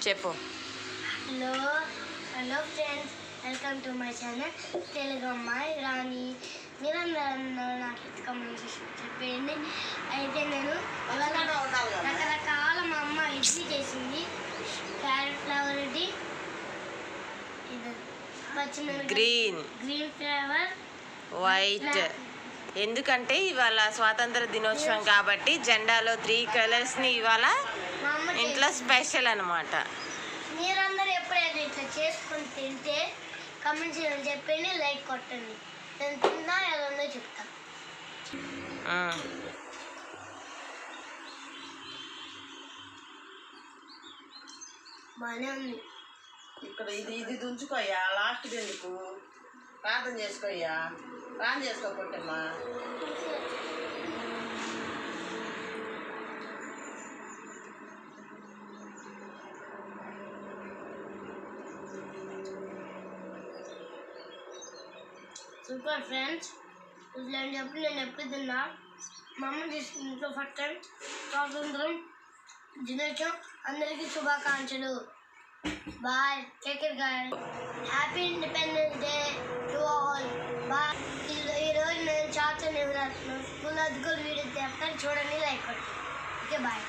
చెప్పు. Hello friends, welcome to my channel Telugu అమ్మాయి రాణి. మీరందరూ నాకు కమెంట్ చెప్పండి. అయితే నేను రకరకాల మా అమ్మ ఇడ్లీ చేసింది. క్యారెట్ ఫ్లేవర్ ఇది, పచ్చిమిరపకాయ గ్రీన్ ఫ్లేవర్, వైట్. ఎందుకంటే ఇవాళ స్వాతంత్ర దినోత్సవం కాబట్టి జెండాలో 3 కలర్స్ని ఇవాళ ఇంట్లో స్పెషల్ అనమాట. మీరందరూ ఎప్పుడైనా ఇట్లా చేసుకొని తింటే కమెంట్స్ చెప్పండి, లైక్ కొట్టండి. నేను తిన్నా ఎలా ఉందో చెప్తాను. బాగానే ఉంది. ఇక్కడ ఇది దుంచుకోయ్యా, లాస్ట్ ఎందుకు ప్రార్థన చేసుకోయ్యా, ప్రార్థన చేసుకోకూడమ్మా. సూపర్ ఫ్రెండ్స్, ఇట్లాంటి నేను ఎప్పుడు తిన్నా. మా అమ్మ తీసుకున్న ఇంట్లో ఫస్ట్ టైం స్వాతంత్రం దినోత్సవం. అందరికీ శుభాకాంక్షలు. Bye, take care guys. Happy independence day to all. Bye. ఈరోజు నేను చాచా నెహ్రూ స్కూల్ అదుగులు వీడియో చేస్తాను, చూడండి, లైక్ కొట్టండి. Okay, bye.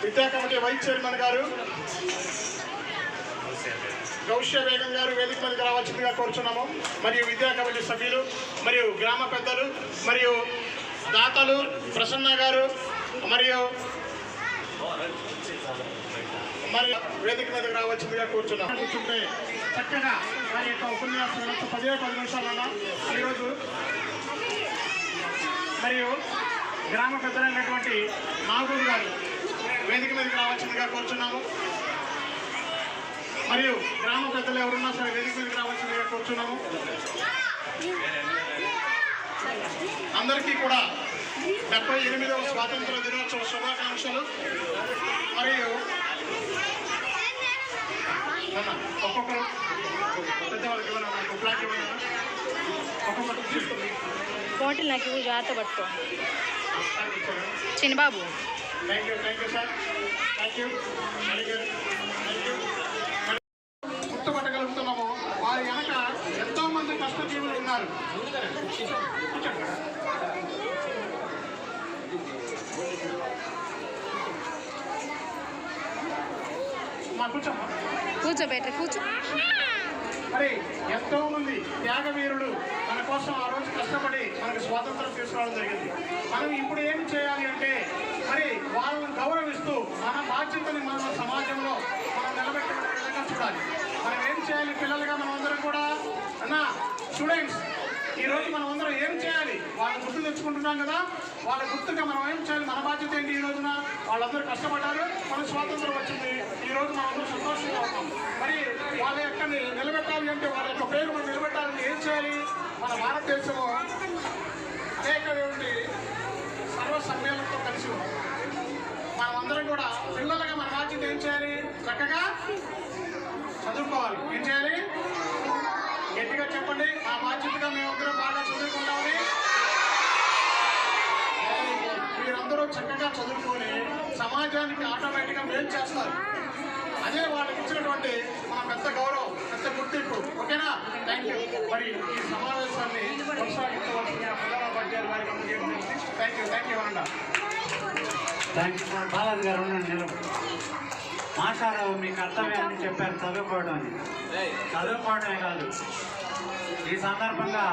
విద్యా కమిటీ వైస్ చైర్మన్ గారు గౌష్య బేగం గారు వేదిక మీదకి రావాల్సిందిగా కోరుచున్నాము. మరియు విద్యా కమిటీ సభ్యులు మరియు గ్రామ పెద్దలు మరియు దాతలు ప్రసన్న గారు మరియు వేదిక మీదకి రావాల్సిందిగా కోరుచున్నాము. కూర్చుంటే చక్కగా వారి యొక్క ఉపన్యాసం 10 నిమిషాలలో ఈరోజు మరియు గ్రామ పెద్దలైనటువంటి నాగూరు గారు వేదిక మీదకి రావాల్సిందిగా కోరుచున్నాము. మరియు గ్రామ పెద్దలు ఎవరున్నా సరే వేదిక మీదకి రావాల్సిందిగా కోరుచున్నాము. అందరికీ కూడా 78వ స్వాతంత్ర దినోత్సవ శుభాకాంక్షలు. మరియు ఒక్కొక్కరు పెద్దవాళ్ళకి ఇవ్వనా, ప్లాట్ ఇవ్వనా, ఒక్కొక్కరు తీసుకుంది బాటిల్ నాకు జాగ్రత్త పట్టుకో చిన్నబాబు. Thank you sir, thank you. గుర్తుపట్టగలుగుతున్నాము. వారి వెనక ఎంతో మంది కష్టజీవులు ఉన్నారు. కూర్చోబెట్ట కూర్చో. మరి ఎంతో మంది త్యాగవీరులు మన కోసం ఆ రోజు కష్టపడి మనకు స్వాతంత్రం తీసుకురావడం జరిగింది. మనం ఇప్పుడు ఏం చేయాలి అంటే మరి వాళ్ళని గౌరవిస్తూ మన బాధ్యతని మన సమాజంలో మనం నిలబెట్టుకునే విధంగా చూడాలి. మనం ఏం చేయాలి పిల్లలుగా మనం అందరం కూడా అన్న స్టూడెంట్స్ ఈ రోజు మనం అందరం ఏం చేయాలి? వాళ్ళ గుర్తు తెచ్చుకుంటున్నాం కదా, వాళ్ళ గుర్తుగా మనం ఏం చేయాలి? మన బాధ్యత ఏంటి? ఈ రోజున వాళ్ళందరూ కష్టపడ్డారు, మనకు స్వాతంత్రం వచ్చింది. ఈ రోజు మనందరూ సంతోషంగా ఉన్నాం. మరి వాళ్ళ యొక్క నిలబెట్టాలి అంటే, వాళ్ళ యొక్క పేరు మనం నిలబెట్టాలని ఏం చేయాలి? మన భారతదేశంలో అనేకటువంటి సర్వ సమ్మేళనంతో కలిసి ఉన్నాం. మనమందరం కూడా పిల్లలుగా మన బాధ్యత ఏం చేయాలి? చక్కగా చదువుకోవాలి. ఏం చేయాలి? గట్టిగా చెప్పండి. ఆ బాధ్యతగా మేమందరం బాగా చదువుకుంటామని. మీరందరూ చక్కగా చదువుకొని సమాజానికి ఆటోమేటిక్గా మేలు చేస్తారు. అదే వాళ్ళకి ఇచ్చినటువంటి మన పెద్ద గౌరవం, పెద్ద గుర్తింపు. ఓకేనా? Thank you. మరి ఈ సమావేశాన్ని కొనసాగించవలసిన ప్రధానోపాధ్యాయులు వారికి అందజేయండి. థ్యాంక్ యూ అనండి. Thank you. బాలాజీ గారు నిలబడి మాస్టారు మీ కర్తవ్యాన్ని చెప్పారు, చదువుకోవడం అని. చదువుకోవడమే కాదు, ఈ సందర్భంగా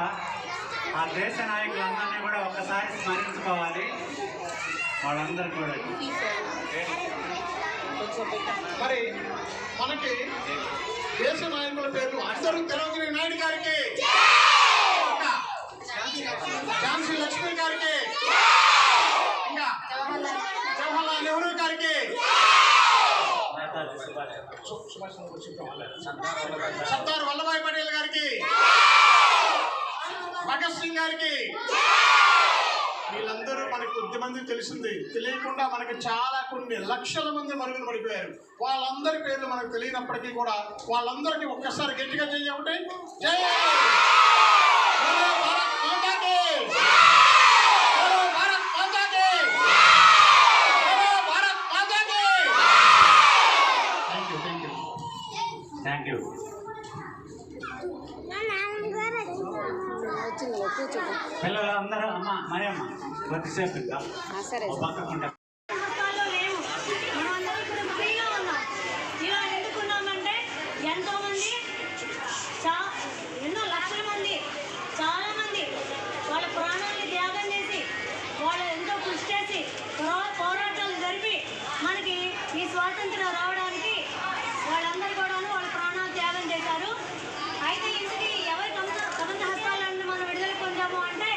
ఆ దేశ నాయకులందరినీ కూడా ఒక్కసారి స్మరించుకోవాలి. వాళ్ళందరూ కూడా మరి మనకి దేశ నాయకుల పేర్లు అందరూ తెలంగాణ నాయుడు గారికి, ఝాన్సీ లక్ష్మి గారికి, ఇంకా జవహర్లాల్ నెహ్రూ గారికి, సర్దార్ వల్లభాయ్ పటేల్ గారికి, భగత్ సింగ్ గారికి. వీళ్ళందరూ మనకి కొద్దిమంది తెలిసింది, తెలియకుండా మనకి చాలా కొన్ని లక్షల మంది మరుగున పడిపోయారు. వాళ్ళందరి పేర్లు మనకు తెలియనప్పటికీ కూడా వాళ్ళందరికీ ఒక్కసారి గట్టిగా చెయ్యి ఒకటి. జై భారత్ మాతా కీ, భారత్ మాతా కీ, భారత్ మాతా కీ. Thank you. పిల్లలు అందరూ అమ్మ మరి అమ్మ కొద్దిసేపు ఇంకా పక్కకుండా హస్తాల్లో లేవు. మనమందరం ఇప్పుడు ఫ్రీగా ఉన్నాం. ఇలా ఎందుకున్నామంటే ఎంతోమంది, ఎన్నో లక్షల మంది, చాలామంది వాళ్ళ ప్రాణాన్ని త్యాగం చేసి, వాళ్ళు ఎంతో కృషి చేసి పోరాటాలు జరిపి మనకి ఈ స్వాతంత్రం రావడానికి వాళ్ళందరూ కూడా వాళ్ళ ప్రాణాలు త్యాగం చేశారు. అయితే ఇంతకీ ఎవరి కబంధ హస్తాలను మనం విడుదల పొందాము అంటే,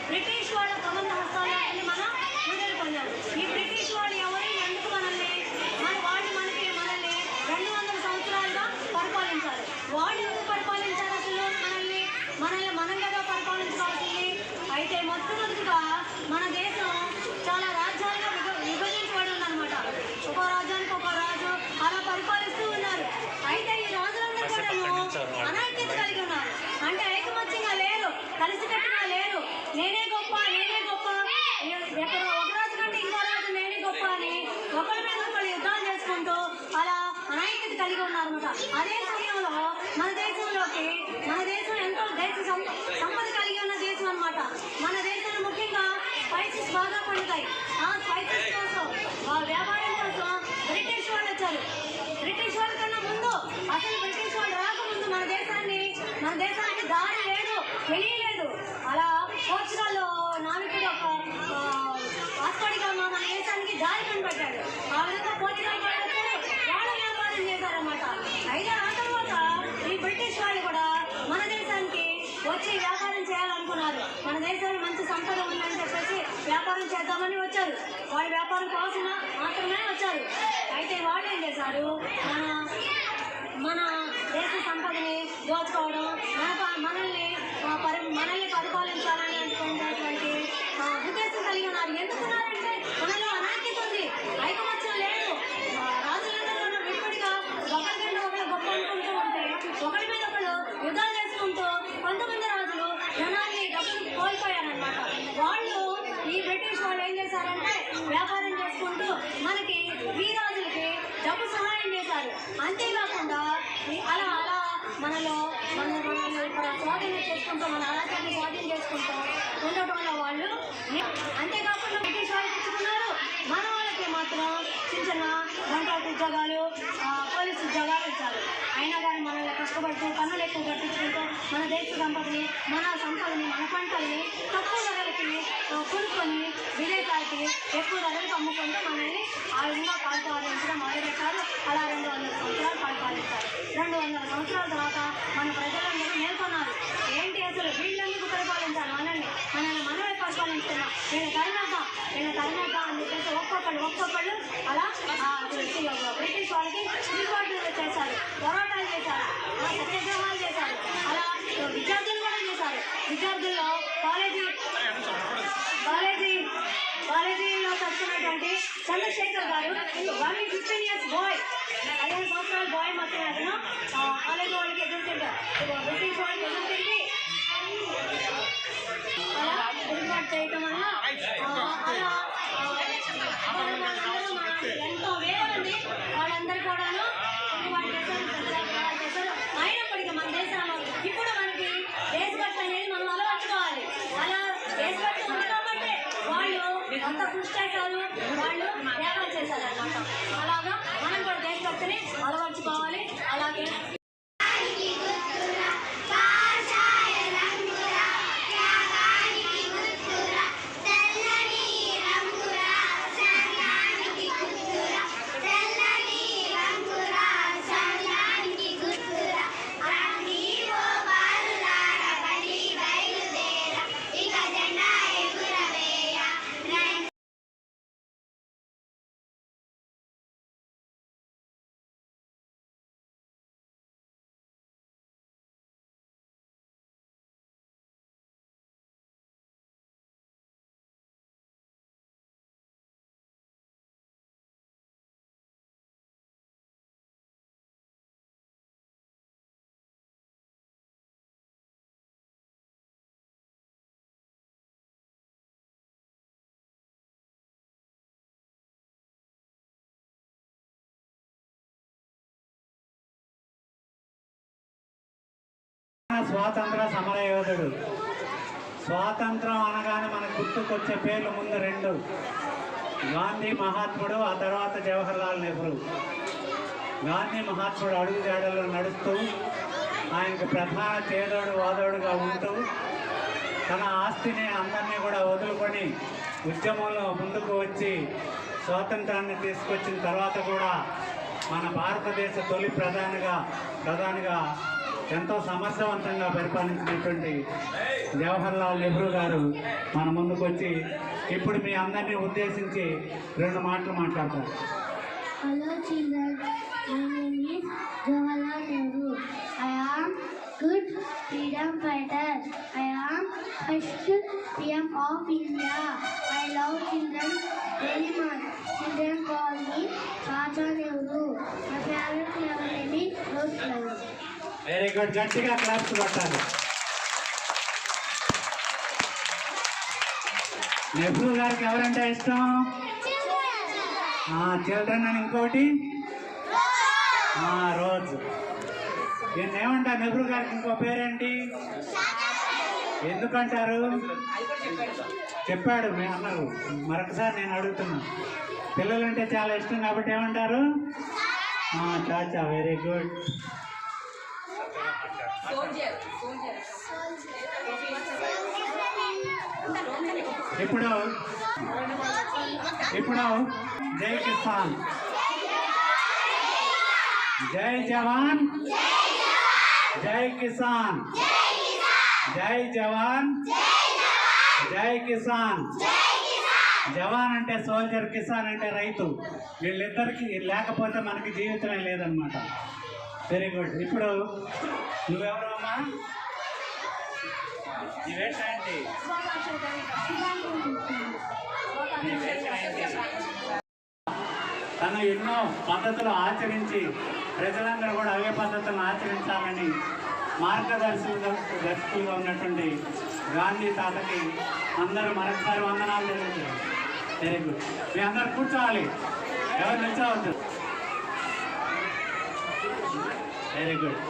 బ్రిటిష్ వాళ్ళ కబంధ హస్తాలను మనం విడుదల పొందాము. ఈ బ్రిటిష్ వాళ్ళు ఎవరు, ఎందుకు మనల్ని మనకి 200 సంవత్సరాలుగా పరిపాలించారు. వాళ్ళు ఎందుకు పరిపాలించారు? అసలు మనం కదా పరిపాలించుకోవాల్సింది. అయితే మొట్టమొదటిగా మన దేశం చాలా రాజ్యాలుగా విభజించబడి ఉందన్నమాట. ఒక రాజ్యానికి ఒక రాజు అలా పరిపాలిస్తూ ఉన్నారు. అయితే ఈ రాజులందరూ కూడా అనైక్యత కలిగి ఉన్నారు. అంటే ఐకమత్యంగా లేరు, కలిసికట్టుగా లేరు. నేనే గొప్ప, ఎక్కడో ఒక రాజు కంటే ఇంకో రాజు నేనే గొప్ప అని ఒకరి మీద ఒకరు యుద్ధాలు చేసుకుంటూ అలా అనైక్యత కలిగి ఉన్నారన్నమాట. అదే సమయంలో మన దేశం ఎంతో సంపద కలిగి ఉన్న దేశం అన్నమాట. మన దేశంలో ముఖ్యంగా స్పైసెస్ బాగా పండుతాయి. ఆ స్పైసెస్ కోసం, వ్యాపారం కోసం బ్రిటిష్ వాళ్ళు వచ్చారు. బ్రిటిష్ వాళ్ళ కన్నా ముందు, అసలు బ్రిటిష్ వాళ్ళు రాకముందు మన దేశానికి దారి లేదు, తెలియలేదు. అలా పోర్చుగల్లో నావికుడు ఒక ఆస్పడిగా మన దేశానికి దారి కనిపెట్టాడు. ఆ విధంగా పోర్చుగల్ వాళ్ళు వచ్చారు, వాళ్ళ వ్యాపారం చేశారన్నమాట. అయితే ఆ తర్వాత ఈ బ్రిటిష్ వాళ్ళు కూడా మన దేశానికి వచ్చి వ్యాపారం చేయాలనుకున్నారు. మన దేశంలో మంచి సంపద ఉందని చెప్పేసి వ్యాపారం చేద్దామని వచ్చారు. వాళ్ళు వ్యాపారం కోసం మాత్రమే వచ్చారు. అయితే వాళ్ళు ఏం చేశారు? మన దేశ సంపదని దోచుకోవడం, మనల్ని పరిపాలించాలనేటువంటి ఉద్దేశం కలిగి ఉన్నారు. ఎందుకున్నారంటే మనలో అనైక్యత ఉంది, ఐకమత్యం లేదు. రాజులందరూ విడిపడిగా ఒకరికంటే ఒకరు గొప్ప అనుకుంటూ ఉంటే, ఒకరి మీద ఒకరు యుద్ధాలు చేసుకుంటూ 19 మంది రాజులు జనాన్ని డబ్బులు కోల్పోయారనమాట. వాళ్ళు, ఈ బ్రిటిష్ వాళ్ళు ఏం చేశారంటే వ్యాపారం చేసుకుంటూ మనకి ఈ రాజులకి డబ్బు సహాయం చేశారు. అంతేకాకుండా అలా మనల్ని ఇక్కడ స్వాధీనం చేసుకుంటూ, మన ఆరాధ్యాన్ని స్వాధీనం చేసుకుంటూ ఉండటం వల్ల వాళ్ళు, అంతేకాకుండా బ్రిటిష్ వాళ్ళకి ఇచ్చుకున్నారు. మన వాళ్ళకి మాత్రం చిన్న కాంట్రాక్ట్ ఉద్యోగాలు, పోలీసు ఉద్యోగాలు ఇచ్చారు. అయినా కానీ మనల్ని కష్టపడుతూ పన్నులు ఎక్కువ కట్టించుకుంటూ మన దేశ సంపదని, మన పంటల్ని తక్కువ ధరలకి కొనుక్కొని విదేశాలకి ఎక్కువ ధరలకు అమ్ముకుంటూ మనల్ని ఆ విధంగా పరిపాలించడం మొదలుపెట్టారు. అలా 200 సంవత్సరాలు పరిపాలించారు. 200 సంవత్సరాల తర్వాత మన ప్రజలందరూ మేల్కొన్నారు. ఏంటి అసలు వీళ్ళెందుకు పరిపాలించాలి మనల్ని మనమే పరిపాలించుకున్నాం, వీళ్ళ తరువాత అని చెప్పేసి ఒక్కొక్కళ్ళు అలా బ్రిటిష్ వాళ్ళకి తిరుగుబాటు చేశారు, పోరాటాలు చేశారు, సత్యాగ్రహాలు చేశారు. అలా విద్యార్థులు కూడా చేశారు. విద్యార్థుల్లో కాలేజీలో చదువుతున్నటువంటి చంద్రశేఖర్ గారు 15 years బాయ్, 15 సంవత్సరాల బాయ్ మాత్రమే అతను కాలేజీ వాళ్ళకి ఎదురుతుంటారు, బ్రిటిష్ వాళ్ళకి ఎదురుతుంది. అలా తిరుగుబాటు చేయటం వల్ల అలా ఎంతో వేల మంది వాళ్ళందరూ కూడాను తిరుగుబాటు చేశారు. అయినప్పటికీ మన దేశంలో ఇప్పుడు మనకి దేశభక్తి అనేది మనం అలవర్చుకోవాలి. అలా దేశభక్తి ఉంది కాబట్టి వాళ్ళు అంత కృషి చేశారు, వాళ్ళు త్యాగాలు చేశారు అన్నమాట. అలాగా మనం కూడా దేశభక్తిని అలవర్చుకోవాలి. అలాగే స్వాతంత్ర సమరయోధుడు. స్వాతంత్రం అనగానే మనకు గుర్తుకొచ్చే పేర్లు ముందు 2: గాంధీ మహాత్ముడు, ఆ తర్వాత జవహర్లాల్ నెహ్రూ. గాంధీ మహాత్ముడు అడుగుజాడల్లో నడుస్తూ ఆయనకు ప్రధాన చేదోడు వాదోడుగా ఉంటూ తన ఆస్తిని అందరినీ కూడా వదులుకొని ఉద్యమంలో ముందుకు వచ్చి స్వాతంత్రాన్ని తీసుకొచ్చిన తర్వాత కూడా మన భారతదేశ తొలి ప్రధానిగా ఎంతో సమర్థవంతంగా పరిపాలించినటువంటి జవహర్లాల్ నెహ్రూ గారు మన ముందుకు వచ్చి ఇప్పుడు మీ అందరినీ ఉద్దేశించి 2 మాటలు మాట్లాడతారు. Hello children, my name is Jawaharlal Nehru. I am good freedom fighter. I am first PM of India. I love children very much. Children call me Chacha Nehru. My favorite flavor name is rose flower. Very good, గట్టిగా claps కొట్టాలి. నెహ్రూ గారికి ఎవరంటే ఇష్టం? Children అని ఇంకోటి rose. దీన్ని ఏమంటారు? నెహ్రూ గారికి ఇంకో పేరేంటి? ఎందుకంటారు? చెప్పాడు మీ అన్నారు. మరొకసారి నేను అడుగుతున్నా. పిల్లలంటే చాలా ఇష్టం కాబట్టి ఏమంటారు? చాచా. Very good. ఇప్పుడు జై కిసాన్, జై జవాన్, జై కిసాన్, జై జవాన్, జై కిసాన్. జవాన్ అంటే సోల్జర్, కిసాన్ అంటే రైతు. వీళ్ళిద్దరికి లేకపోతే మనకి జీవితమే లేదనమాట. Very good. ఇప్పుడు నువ్వెవరు అమ్మా? నీవేంటి? తను ఎన్నో పద్ధతులు ఆచరించి ప్రజలందరూ కూడా అవే పద్ధతులను ఆచరించాలని మార్గదర్శకులుగా ఉన్నటువంటి గాంధీ తాతకి అందరూ మరొకసారి వందనాలు తెలియజేయాలి. Very good. మీ అందరు కూర్చోవాలి, ఎవరు నిల్చోవద్దు. Very good.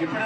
ఇప్పుడు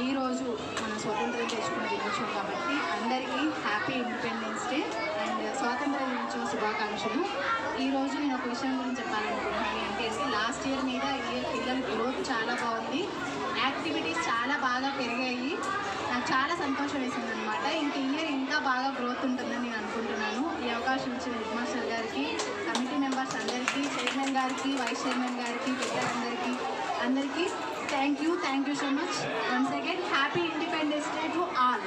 ఈరోజు మన స్వాతంత్రం తెచ్చుకున్న దినోత్సవం కాబట్టి అందరికీ హ్యాపీ ఇండిపెండెన్స్ డే అండ్ స్వాతంత్ర దినోత్సవ శుభాకాంక్షలు. ఈరోజు నేను ఒక విషయం గురించి చెప్పాలనుకుంటున్నాను ఏంటంటే లాస్ట్ ఇయర్ మీద ఈ ఇయర్ పిల్లల గ్రోత్ చాలా బాగుంది, యాక్టివిటీస్ చాలా బాగా పెరిగాయి. నాకు చాలా సంతోషం వేసింది అనమాట. ఇంక ఇయర్ ఇంకా బాగా గ్రోత్ ఉంటుందని నేను అనుకుంటున్నాను. ఈ అవకాశం ఇచ్చిన హెడ్ మాస్టర్ గారికి, కమిటీ మెంబర్స్ అందరికీ, చైర్మన్ గారికి, వైస్ చైర్మన్ గారికి, అందరికీ thank you so much. Once again happy independence day to all.